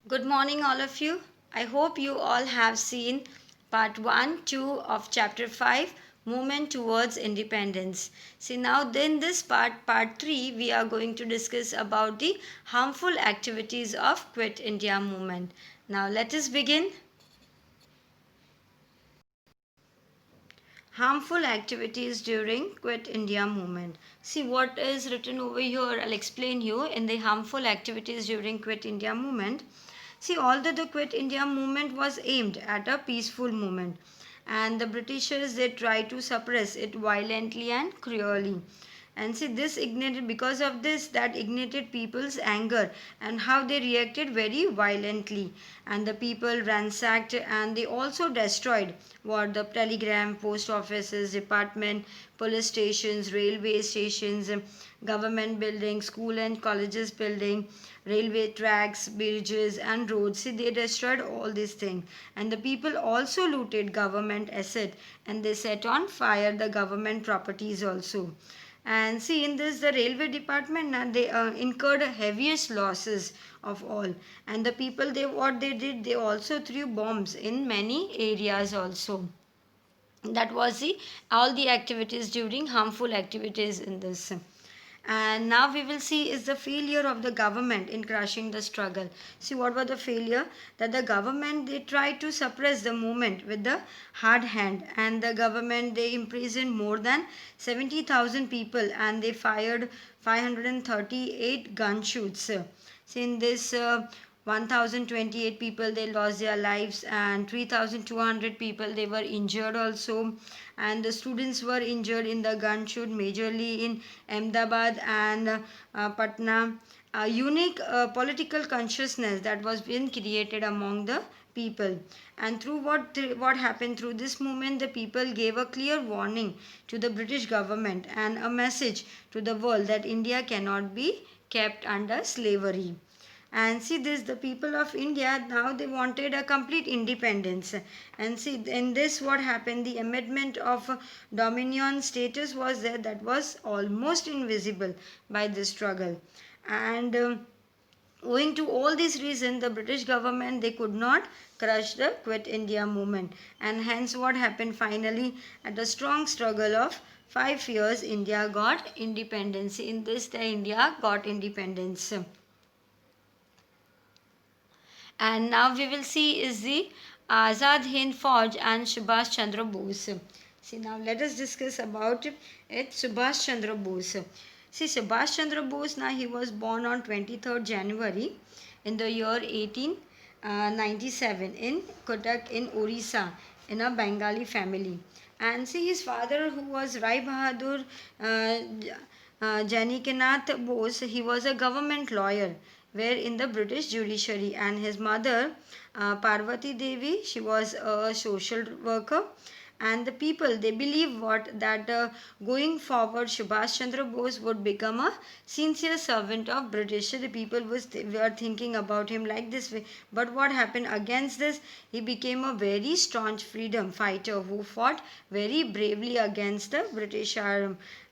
Good morning, all of you. I hope you all have seen part 1, 2 of chapter 5, Movement Towards Independence. See, now in this part 3, we are going to discuss about the harmful activities of Quit India movement. Now, let us begin. Harmful activities during Quit India movement. See what is written over here. I'll explain you in the harmful activities during Quit India movement. See, although the Quit India movement was aimed at a peaceful movement, and the Britishers they tried to suppress it violently and cruelly. And see, this ignited because of this that ignited people's anger and how they reacted very violently. And the people ransacked and they also destroyed what the telegram, post offices, department, police stations, railway stations, government buildings, school and colleges building, railway tracks, bridges and roads. See, they destroyed all these things. And the people also looted government asset and they set on fire the government properties also. And see, in this, the railway department, they incurred heaviest losses of all. And the people, they what they did, they also threw bombs in many areas also. That was the all the activities during harmful activities in this. And now we will see is the failure of the government in crushing the struggle. See what was the failure? That the government they tried to suppress the movement with the hard hand, and the government they imprisoned more than 70,000 people and they fired 538 gun shoots. See in this 1028 people they lost their lives and 3200 people they were injured also, and the students were injured in the gunshot majorly in Ahmedabad and Patna. A unique political consciousness that was being created among the people, and through what happened through this movement the people gave a clear warning to the British government and a message to the world that India cannot be kept under slavery. And see this the people of India now they wanted a complete independence. And see in this what happened, the amendment of dominion status was there that was almost invisible by this struggle. And owing to all these reasons the British government they could not crush the Quit India movement, and hence what happened finally, at a strong struggle of 5 years India got independence. In this the India got independence. And now we will see is the Azad Hind Fauj and Subhash Chandra Bose. See now let us discuss about it. Subhash Chandra Bose. See Subhash Chandra Bose now he was born on 23rd January in the year 1897 in Cuttack in Orissa in a Bengali family. And see his father who was Rai Bahadur Janakinath Bose, he was a government lawyer where in the British judiciary, and his mother Parvati Devi, she was a social worker. And the people they believe what that going forward Subhash Chandra Bose would become a sincere servant of British. So the people were thinking about him like this way. But what happened against this? He became a very staunch freedom fighter who fought very bravely against the British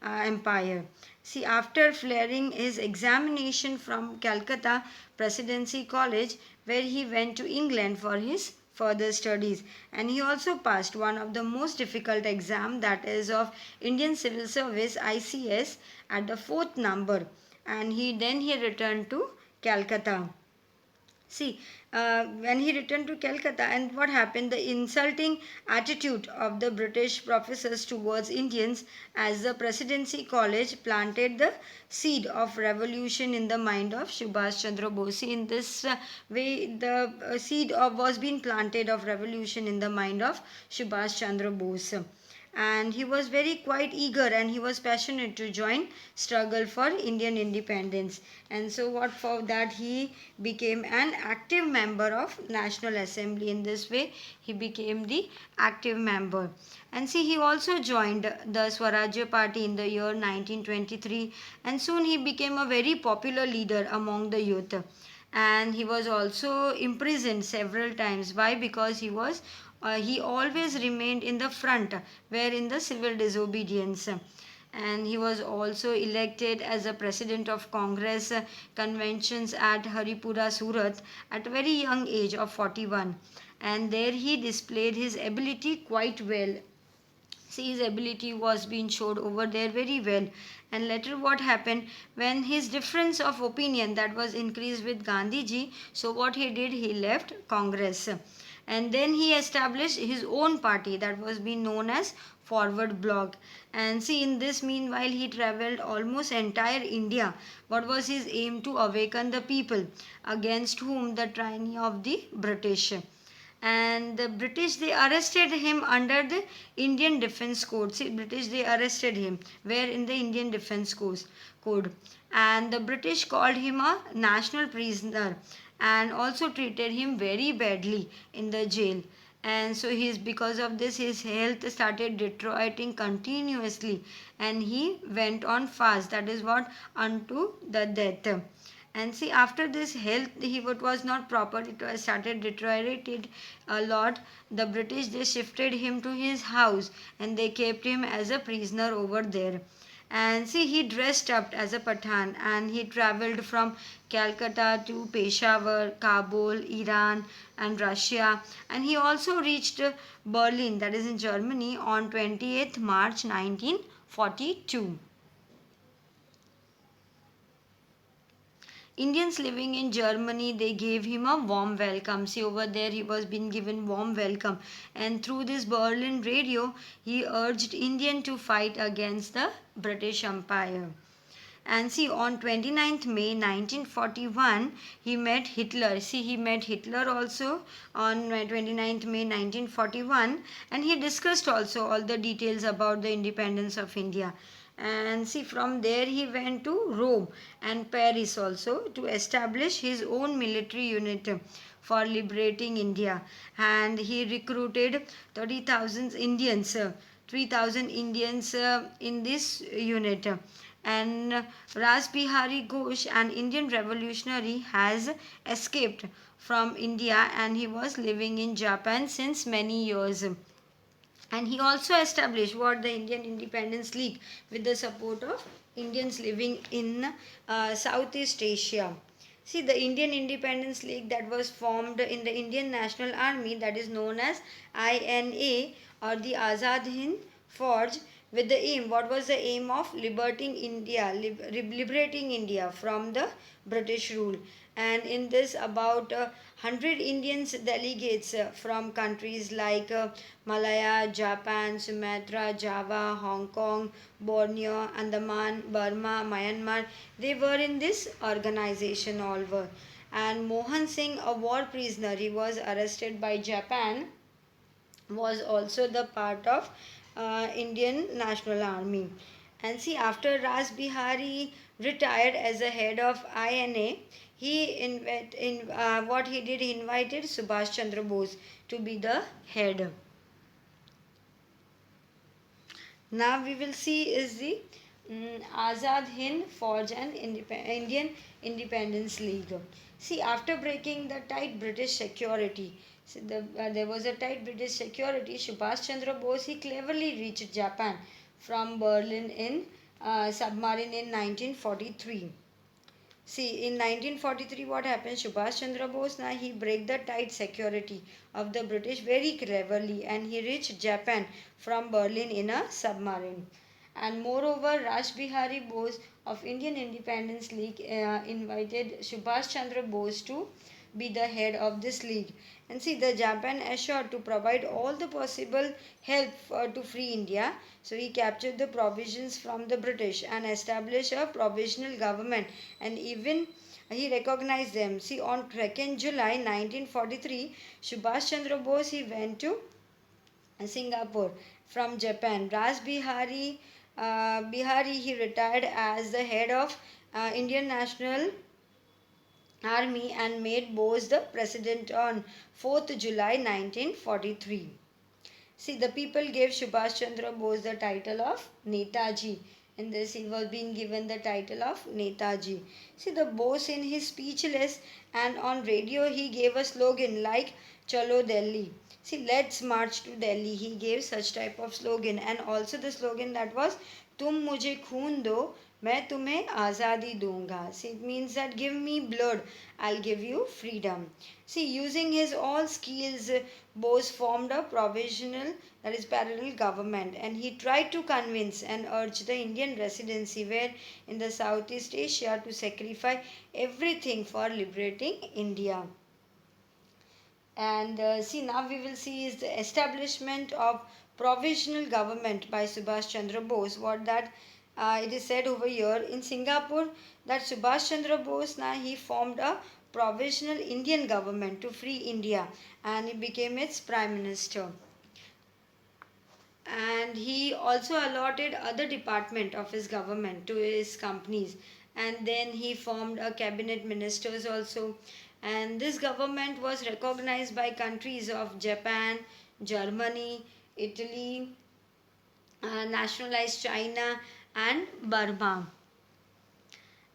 Empire. See, after flaring his examination from Calcutta Presidency College, where he went to England for his further studies, and he also passed one of the most difficult exam, that is of Indian Civil Service ICS at the fourth number, and he returned to Calcutta. See, when he returned to Calcutta, and what happened? The insulting attitude of the British professors towards Indians as the Presidency College planted the seed of revolution in the mind of Subhash Chandra Bose. In this way, the seed of was being planted of revolution in the mind of Subhash Chandra Bose, and he was very quite eager and he was passionate to join struggle for Indian independence. And so what for that he became an active member of National Assembly. In this way he became the active member. And see he also joined the Swarajya Party in the year 1923, and soon he became a very popular leader among the youth. And he was also imprisoned several times. Why? Because he always remained in the front where in the civil disobedience. and he was also elected as a president of Congress conventions at Haripura, Surat at a very young age of 41, and there he displayed his ability quite well. See, his ability was being showed over there very well. And later what happened, when his difference of opinion that was increased with Gandhiji, so what he did, he left Congress, and then he established his own party that was being known as Forward Bloc. And see, in this meanwhile he traveled almost entire India. What was his aim? To awaken the people against whom? The tyranny of the British. And the British, they arrested him under the Indian Defence Code. See, British, they arrested him where? In the Indian Defence Code, and the British called him a national prisoner and also treated him very badly in the jail. And so he's, because of this, his health started deteriorating continuously, and he went on fast, that is what, unto the death. And see, after this health, he what was not proper, it was started deteriorated a lot. The British, they shifted him to his house and they kept him as a prisoner over there. And see, he dressed up as a Pathan and he traveled from Calcutta to Peshawar, Kabul, Iran and Russia, and he also reached Berlin, that is in Germany, on 28th March 1942. Indians living in Germany, they gave him a warm welcome. See, over there he was being given warm welcome, and through this Berlin radio he urged Indian to fight against the British Empire. And see, on 29th May 1941 he met Hitler. See, he met Hitler also on 29th May 1941, and he discussed also all the details about the independence of India. And see, from there he went to Rome and Paris also to establish his own military unit for liberating India. And he recruited 30,000 Indians, 3,000 Indians in this unit. And Ras Bihari Ghosh, an Indian revolutionary, has escaped from India and he was living in Japan since many years. And he also established what, the Indian Independence League, with the support of Indians living in Southeast Asia. See, the Indian Independence League that was formed in the Indian National Army, that is known as INA, or the Azad Hind Fauj, with the aim, what was the aim? Of liberating India, liberating India from the British rule. And in this, about 100 Indians delegates from countries like Malaya, Japan, Sumatra, Java, Hong Kong, Borneo, Andaman, Burma, Myanmar, they were in this organization all were. And Mohan Singh, a war prisoner, he was arrested by Japan, was also the part of Indian National Army. And see, after Ras Bihari retired as the head of INA, what he did, he invited Subhash Chandra Bose to be the head. Now we will see is the Azad Hind Fauj and Indian Independence League. See, after breaking the tight British security, there was a tight British security, Subhash Chandra Bose, he cleverly reached Japan from Berlin in submarine in 1943. See, in 1943, what happened? Subhash Chandra Bose, now he break the tight security of the British very cleverly, and he reached Japan from Berlin in a submarine. And moreover, Rash Bihari Bose of Indian Independence League invited Subhash Chandra Bose to be the head of this league. And see, the Japan assured to provide all the possible help to free India. So he captured the provisions from the British and established a provisional government, and even he recognized them. See, on 2nd July 1943, Subhash Chandra Bose, he went to Singapore from Japan. Bihari, he retired as the head of Indian National Army and made Bose the president on 4th July 1943. See, the people gave Subhash Chandra Bose the title of Netaji. In this, he was being given the title of Netaji. See, the Bose in his speechless and on radio, he gave a slogan like Chalo Delhi. See, let's march to Delhi. He gave such type of slogan, and also the slogan that was तुम मुझे खून दो, मैं तुम्हें आज़ादी दूंगा. See, it means that give me blood, I'll give you freedom. See, using his all skills, Bose formed a provisional, that is parallel government, and he tried to convince and urge the Indian residency where in the Southeast Asia to sacrifice everything for liberating India. And see, now we will see is the establishment of provisional government by Subhash Chandra Bose. What that it is said over here in Singapore that Subhash Chandra Bose now he formed a provisional Indian government to free India, and he became its prime minister. And he also allotted other department of his government to his companies, and then he formed a cabinet ministers also, and this government was recognized by countries of Japan, Germany, Italy, nationalized China, and Burma.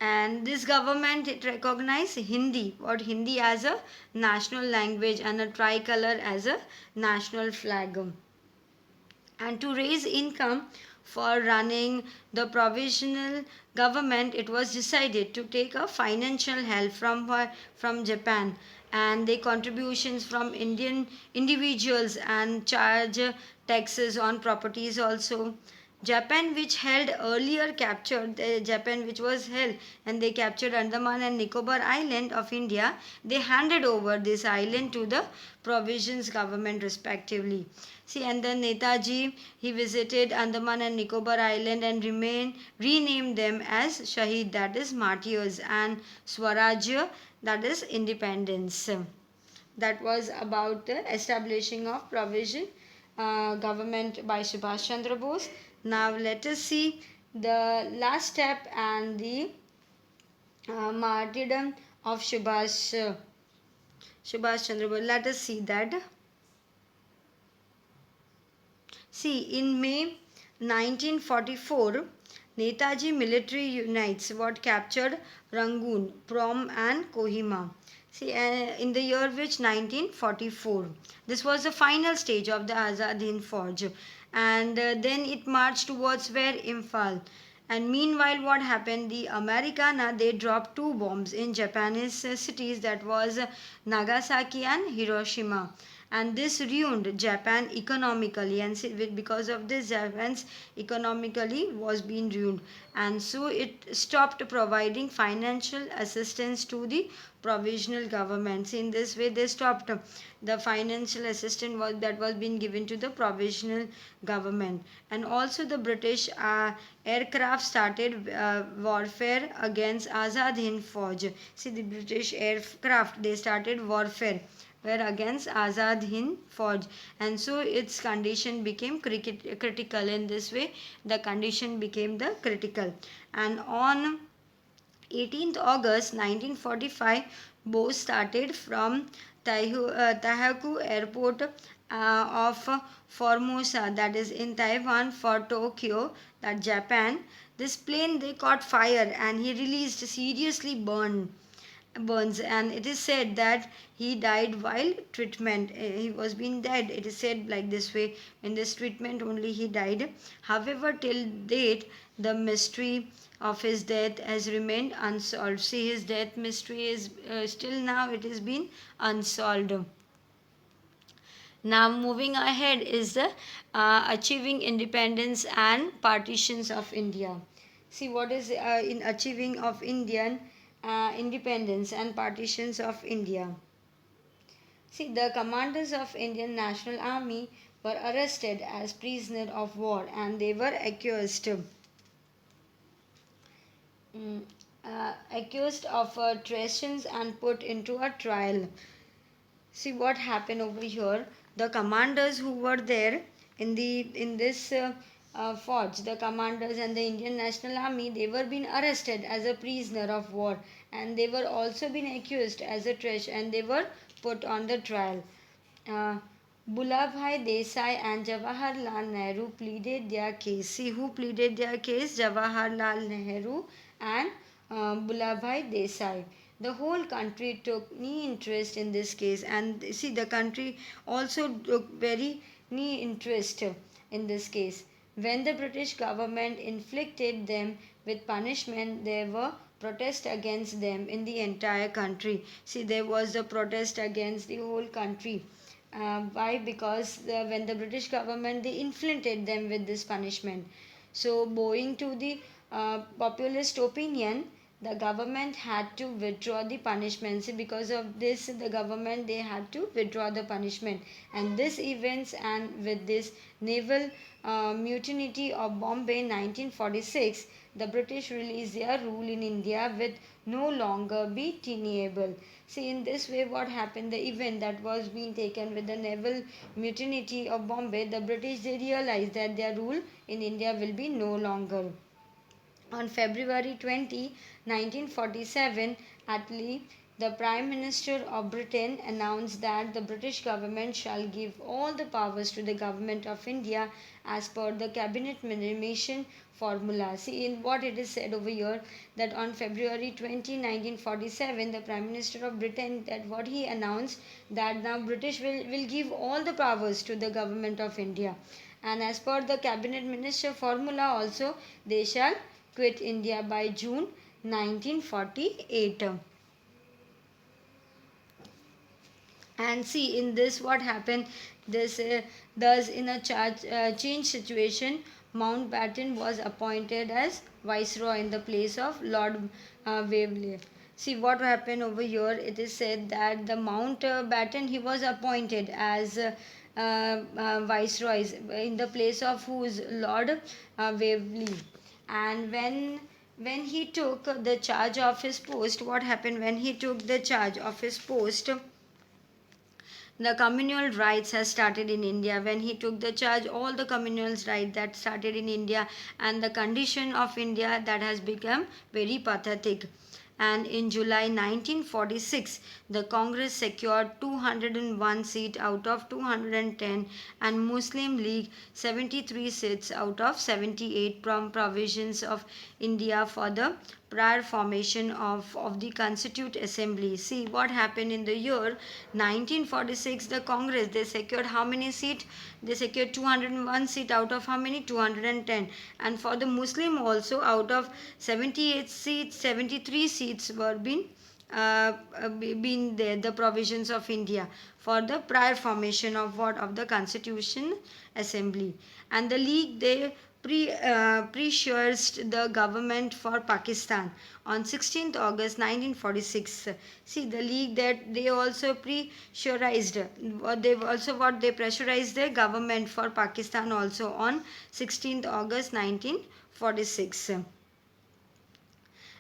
And this government it recognized Hindi, what Hindi as a national language and a tricolor as a national flag. And to raise income for running the provisional government, it was decided to take a financial help from Japan, and the contributions from Indian individuals and charge taxes on properties also. Japan, which held earlier captured Japan, which was held, and they captured Andaman and Nicobar Island of India. They handed over this island to the provisions government respectively. See, and then Netaji he visited Andaman and Nicobar Island and renamed them as Shahid, that is martyrs, and Swarajya, that is independence. That was about the establishing of provision government by Subhash Chandra Bose. Now let us see the last step and the martyrdom of Subhash Chandra Bose. Let us see that. See, in May 1944, Netaji military units what captured Rangoon, Prom and Kohima. See, in the year which 1944. This was the final stage of the Azad Hind Fauj. And then it marched towards where Imphal. And meanwhile, what happened? The Americana they dropped two bombs in Japanese cities, that was Nagasaki and Hiroshima, and this ruined Japan economically, and because of this Japan's economically was being ruined, and so it stopped providing financial assistance to the provisional governments. In this way they stopped the financial assistance that was being given to the provisional government. And also the British aircraft started warfare against Azad Hind Fauj. See, the British aircraft they started warfare were against Azad Hind Fauj, and so its condition became critical. In this way the condition became the critical, and on 18th August 1945 Bose started from Tahaku airport of Formosa, that is in Taiwan, for Tokyo, that Japan. This plane they caught fire and he released seriously burns, and it is said that he died while treatment. He was being dead, it is said like this way, in this treatment only he died. However, till date the mystery of his death has remained unsolved. See, his death mystery is still now it has been unsolved. Now moving ahead is the achieving independence and partitions of India. See what is in achieving of Indian independence and partitions of India. See, the commanders of Indian National Army were arrested as prisoners of war, and they were mm, accused of treason and put into a trial. See what happened over here. The commanders who were there in this forge, the commanders and the Indian National Army, they were being arrested as a prisoner of war, and they were also being accused as a treasure, and they were put on the trial. Uh, Bulabhai Desai and Jawaharlal Nehru pleaded their case. See who pleaded their case? Jawaharlal Nehru and Bulabhai Desai. The whole country took knee interest in this case, and see the country also took very knee interest in this case. When the British government inflicted them with punishment, there were protests against them in the entire country. See, there was a protest against the whole country. Why? Because when the British government, they inflicted them with this punishment. So, owing to the populist opinion, the government had to withdraw the punishment. See, because of this, the government, they had to withdraw the punishment. And this events, and with this naval mutiny of Bombay 1946, the British released their rule in India with no longer be tenable. See, in this way, what happened? The event that was being taken with the naval mutiny of Bombay, the British, they realized that their rule in India will be no longer. On February 20, 1947, Attlee, the Prime Minister of Britain, announced that the British government shall give all the powers to the Government of India as per the Cabinet Mission formula. See, in what it is said over here, that on February 20, 1947, the Prime Minister of Britain, that what he announced, that now British will give all the powers to the Government of India. And as per the Cabinet Minister formula also, they shall quit India by June 1948. And see, in this what happened, this thus in a change situation, Mountbatten was appointed as viceroy in the place of Lord Waverley. See what happened over here, it is said that the Mountbatten, he was appointed as viceroy in the place of whose Lord Waverley. And when he took the charge of his post, what happened when he took the charge of his post, the communal rights has started in India. When he took the charge, all the communal rights that started in India, and the condition of India that has become very pathetic. And in July 1946, the Congress secured 201 seats out of 210, and Muslim League 73 seats out of 78 from provisions of India for the prior formation of the Constituent Assembly. See what happened in the year 1946, the Congress, they secured how many seats? They secured 201 seats out of how many? 210. And for the Muslim also, out of 78 seats, 73 seats were been there, the provisions of India for the prior formation of what? Of the Constitution Assembly. And the League, they pressured the government for Pakistan on 16th August 1946. See, the League, that they also pressurized, they pressurized the government for Pakistan also on 16th August 1946.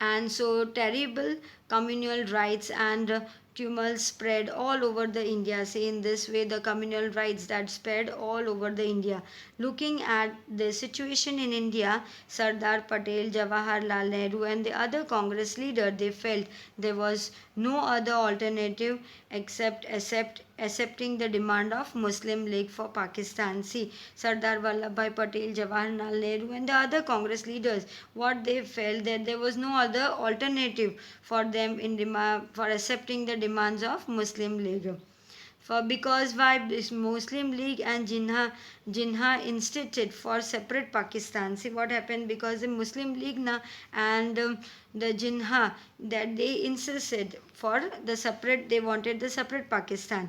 And so terrible communal rights and tumult spread all over the India. See, in this way, the communal rights that spread all over the India. Looking at the situation in India, Sardar Patel, Jawaharlal Nehru, and the other Congress leader, they felt there was no other alternative except accepting the demand of Muslim League for Pakistan. See, Sardar Vallabhbhai Patel, Jawaharlal Nehru, and the other Congress leaders, what they felt, that there was no other alternative for them for accepting the demands of Muslim League. For because why this Muslim League and Jinnah insisted for separate Pakistan. See what happened, because the Muslim League and the Jinnah, that they insisted for the separate, they wanted the separate Pakistan.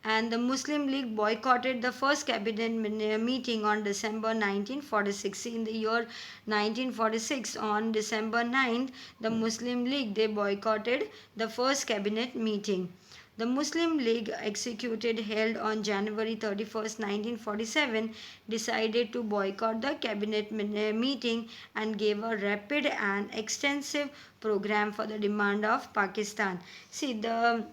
And the Muslim League boycotted the first cabinet meeting on December 1946. In the year 1946, on December 9th, the Muslim League, they boycotted the first cabinet meeting. The Muslim League executed held on January 31st, 1947, decided to boycott the cabinet meeting and gave a rapid and extensive program for the demand of Pakistan. See, the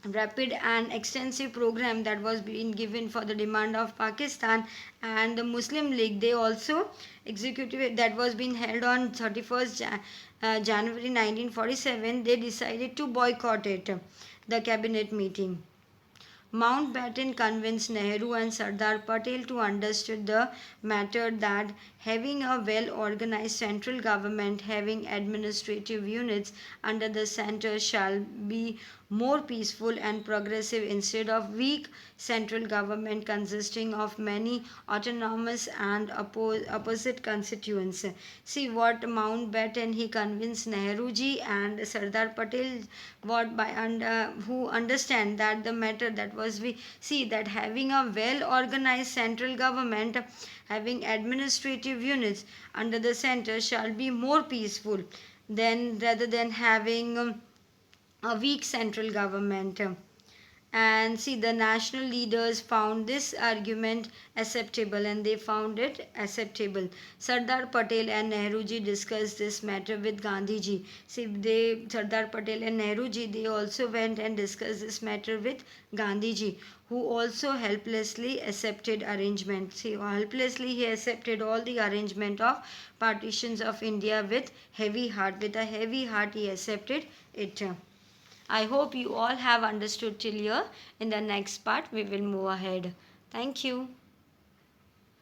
rapid and extensive program that was being given for the demand of Pakistan, and the Muslim League, they also executive that was being held on 31st January 1947, they decided to boycott it, the cabinet meeting. Mountbatten convinced Nehru and Sardar Patel to understand the matter, that having a well organized central government having administrative units under the center shall be more peaceful and progressive instead of weak central government consisting of many autonomous and opposite constituents. See what Mountbatten he convinced Nehruji and Sardar Patel what by who understand that the matter that was we see that having a well organized central government having administrative units under the center shall be more peaceful than rather than having a weak central government. And see, the national leaders found this argument acceptable and they found it acceptable. Sardar Patel and Nehruji discussed this matter with Gandhiji. See, Sardar Patel and Nehruji, they also went and discussed this matter with Gandhiji, who also helplessly accepted arrangement. See, helplessly he accepted all the arrangement of partitions of India with heavy heart. With a heavy heart he accepted it. I hope you all have understood till here. In the next part, we will move ahead. Thank you.